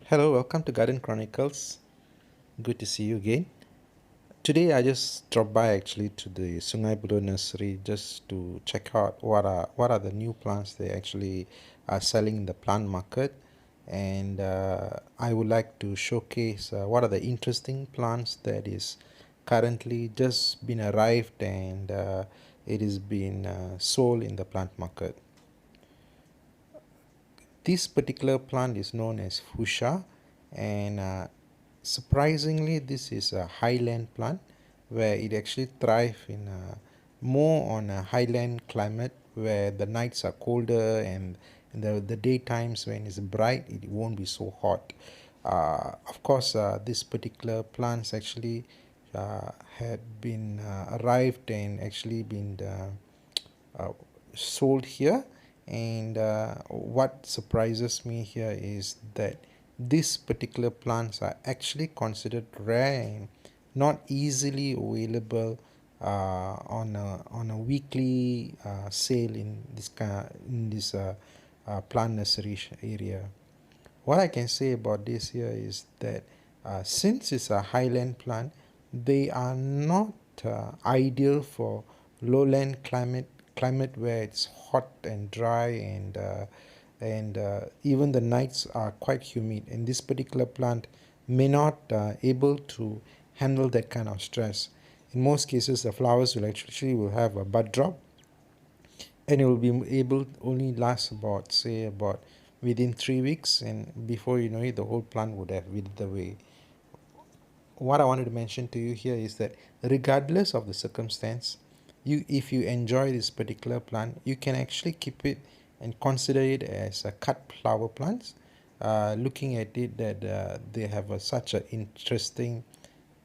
Hello, welcome to Garden Chronicles. Good to see you again. Today I just dropped by actually to the Sg.Buloh nursery just to check out what are the new plants they actually are selling in the plant market, and I would like to showcase what are the interesting plants that is currently just been arrived and it is being sold in the plant market. This particular plant is known as Fuchsia, and surprisingly, this is a highland plant where it actually thrives in more on a highland climate where the nights are colder and the daytimes when it's bright, it won't be so hot. Of course, this particular plants actually had been arrived and actually been uh, sold here, and what surprises me here is that these particular plants are actually considered rare and not easily available on a weekly sale in this plant nursery area. What I can say about this here is that since it's a highland plant, they are not ideal for lowland climate where it's hot and dry and even the nights are quite humid. And this particular plant may not able to handle that kind of stress. In most cases, the flowers will have a bud drop, and it will be able only last about say about within 3 weeks, and before you know it the whole plant would have withered away. What I wanted to mention to you here is that regardless of the circumstance, you if you enjoy this particular plant, you can actually keep it and consider it as a cut flower plants. Looking at it that they have such an interesting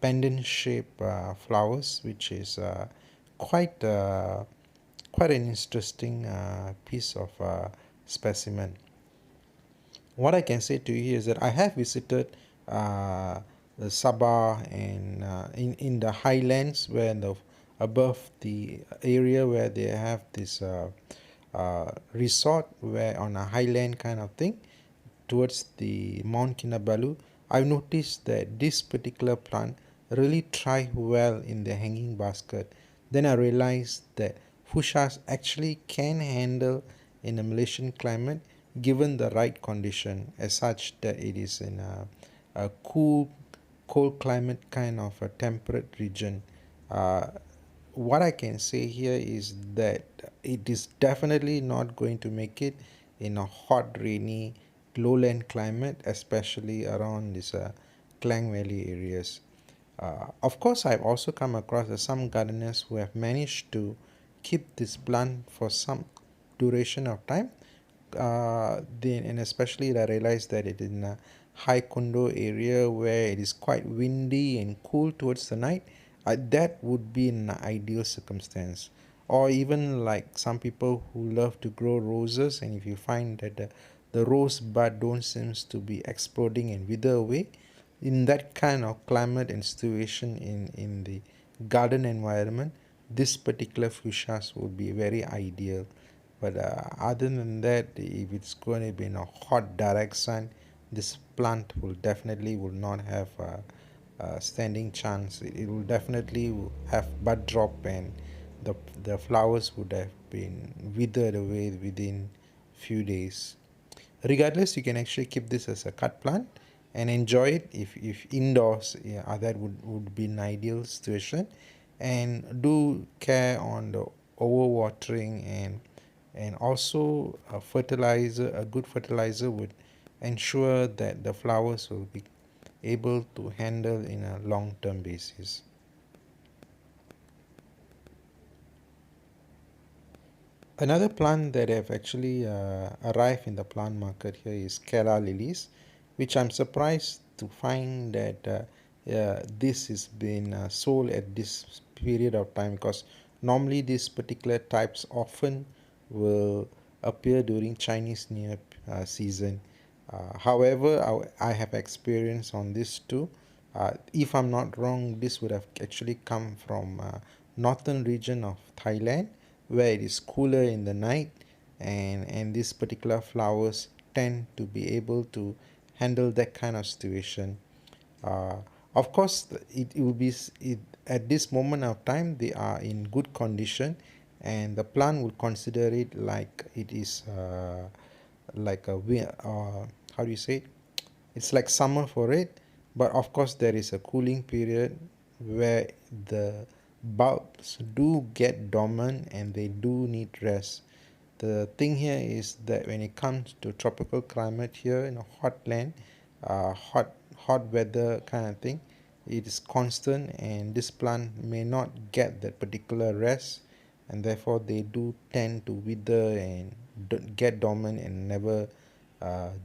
pendant shape flowers, which is quite quite an interesting piece of specimen. What I can say to you is that I have visited the Sabah and in the highlands where above the area where they have this resort where on a highland kind of thing towards the Mount Kinabalu. I've noticed that this particular plant really thrive well in the hanging basket. Then I realized that fuchsias actually can handle in a Malaysian climate given the right condition, as such that it is in a cool, cold climate kind of a temperate region. Uh, what I can say here is that it is definitely not going to make it in a hot, rainy, lowland climate, especially around this Klang Valley areas. Of course, I've also come across some gardeners who have managed to keep this plant for some duration of time. Then, and especially I realized that it is in a high condo area where it is quite windy and cool towards the night. That would be an ideal circumstance. Or even like some people who love to grow roses, and if you find that the rose bud don't seems to be exploding and wither away, in that kind of climate and situation in the garden environment, this particular fuchsias would be very ideal. But other than that, if it's going to be in a hot direct sun, this plant will definitely will not have a standing chance. It will definitely have bud drop, and the flowers would have been withered away within few days. Regardless, you can actually keep this as a cut plant and enjoy it if indoors. Yeah, that would be an ideal situation. And do care on the overwatering, and also a good fertilizer would ensure that the flowers will be able to handle in a long-term basis. Another plant that have actually arrived in the plant market here is Calla Lilies, which I'm surprised to find that this is being sold at this period of time, because normally these particular types often will appear during Chinese New Year season. However, I have experience on this too. If I'm not wrong, this would have actually come from northern region of Thailand, where it is cooler in the night, and these particular flowers tend to be able to handle that kind of situation. uh, of course it will be at this moment of time they are in good condition, and the plant will consider it like it is like a how do you say it? It's like summer for it, but of course there is a cooling period where the bulbs do get dormant and they do need rest. The thing here is that when it comes to tropical climate here in a hot land, hot weather kind of thing, it is constant, and this plant may not get that particular rest, and therefore they do tend to wither and get dormant and never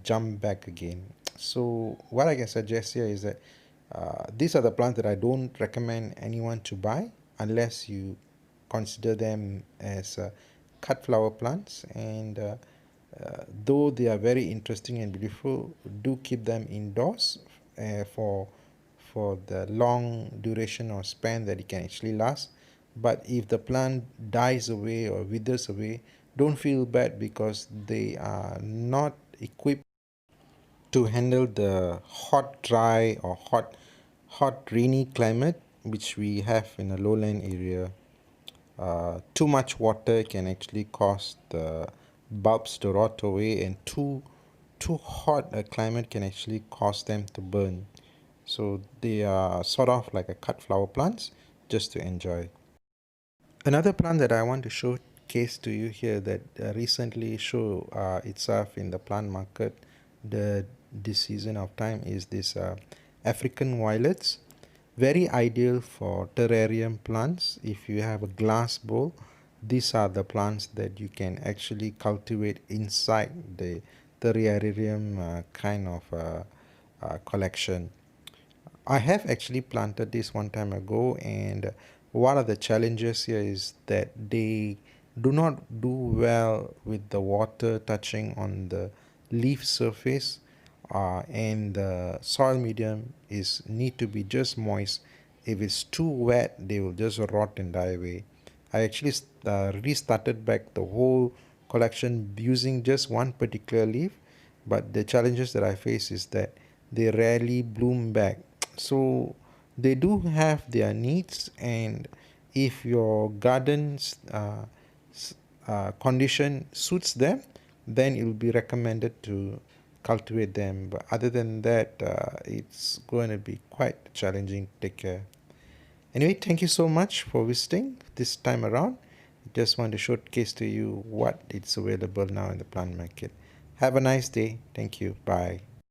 jump back again. So what I can suggest here is that these are the plants that I don't recommend anyone to buy unless you consider them as cut flower plants, and though they are very interesting and beautiful, do keep them indoors for the long duration or span that it can actually last. But if the plant dies away or withers away, don't feel bad, because they are not equipped to handle the hot, dry, or hot, rainy climate which we have in a lowland area. Too much water can actually cause the bulbs to rot away, and too hot a climate can actually cause them to burn. So they are sort of like a cut flower plants, just to enjoy. Another plant that I want to showcase to you here that recently show itself in the plant market this season of time is this African violets. Very ideal for terrarium plants. If you have a glass bowl, these are the plants that you can actually cultivate inside the terrarium kind of collection. I have actually planted this one time ago, and one of the challenges here is that they do not do well with the water touching on the leaf surface, and the soil medium is need to be just moist. If it's too wet, they will just rot and die away. I actually restarted back the whole collection using just one particular leaf, but the challenges that I face is that they rarely bloom back. So they do have their needs, and if your garden's condition suits them, then it will be recommended to cultivate them. But other than that, it's going to be quite challenging to take care. Anyway, thank you so much for visiting this time around. Just want to showcase to you what is available now in the plant market. Have a nice day. Thank you. Bye.